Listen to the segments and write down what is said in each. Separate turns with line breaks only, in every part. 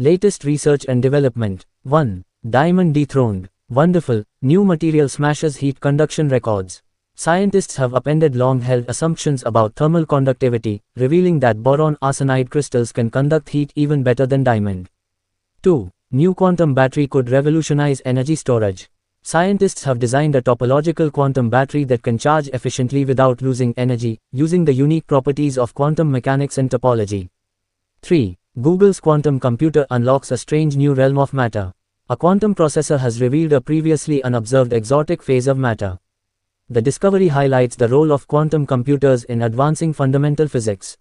Latest research and development. 1. Diamond dethroned. Wonderful, new material smashes heat conduction records. Scientists have upended long-held assumptions about thermal conductivity, revealing that boron arsenide crystals can conduct heat even better than diamond. 2. New quantum battery could revolutionize energy storage. Scientists have designed a topological quantum battery that can charge efficiently without losing energy, using the unique properties of quantum mechanics and topology. 3. Google's quantum computer unlocks a strange new realm of matter. A quantum processor has revealed a previously unobserved exotic phase of matter. The discovery highlights the role of quantum computers in advancing fundamental physics.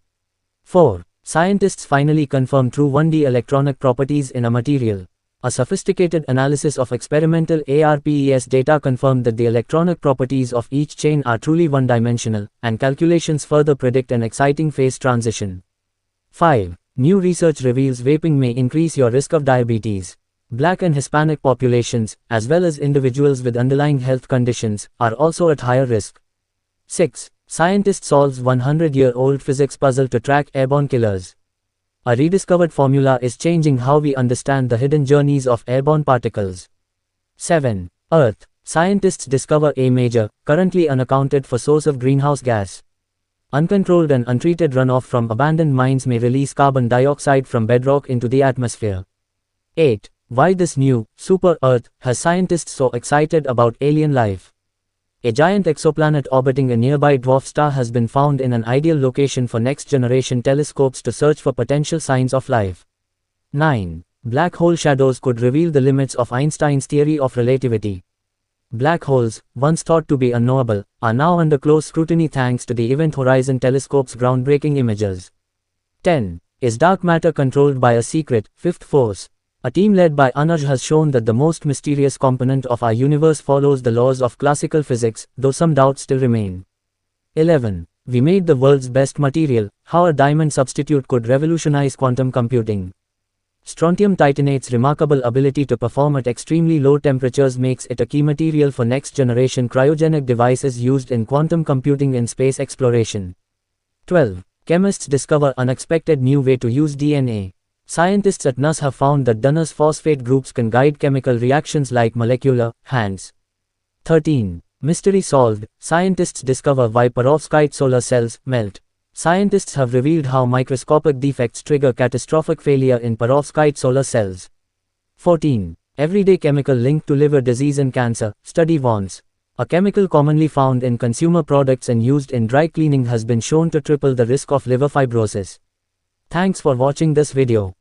4. Scientists finally confirm true 1D electronic properties in a material. A sophisticated analysis of experimental ARPES data confirmed that the electronic properties of each chain are truly one-dimensional, and calculations further predict an exciting phase transition. 5. New research reveals vaping may increase your risk of diabetes. Black and Hispanic populations, as well as individuals with underlying health conditions, are also at higher risk. 6. Scientist solves 100-year-old physics puzzle to track airborne killers. A rediscovered formula is changing how we understand the hidden journeys of airborne particles. 7. Earth. Scientists discover a major, currently unaccounted for source of greenhouse gas. Uncontrolled and untreated runoff from abandoned mines may release carbon dioxide from bedrock into the atmosphere. 8. Why this new, super-Earth, has scientists so excited about alien life? A giant exoplanet orbiting a nearby dwarf star has been found in an ideal location for next-generation telescopes to search for potential signs of life. 9. Black hole shadows could reveal the limits of Einstein's theory of relativity. Black holes, once thought to be unknowable, are now under close scrutiny thanks to the Event Horizon Telescope's groundbreaking images. 10. Is dark matter controlled by a secret, fifth force? A team led by Anuj has shown that the most mysterious component of our universe follows the laws of classical physics, though some doubts still remain. 11. We made the world's best material, how a diamond substitute could revolutionize quantum computing. Strontium titanate's remarkable ability to perform at extremely low temperatures makes it a key material for next-generation cryogenic devices used in quantum computing and space exploration. 12. Chemists discover unexpected new way to use DNA. Scientists at NUS have found that Dunner's phosphate groups can guide chemical reactions like molecular hands. 13. Mystery solved. Scientists discover why perovskite solar cells melt. Scientists have revealed how microscopic defects trigger catastrophic failure in perovskite solar cells. 14. Everyday chemical linked to liver disease and cancer, study warns. A chemical commonly found in consumer products and used in dry cleaning has been shown to triple the risk of liver fibrosis. Thanks for watching this video.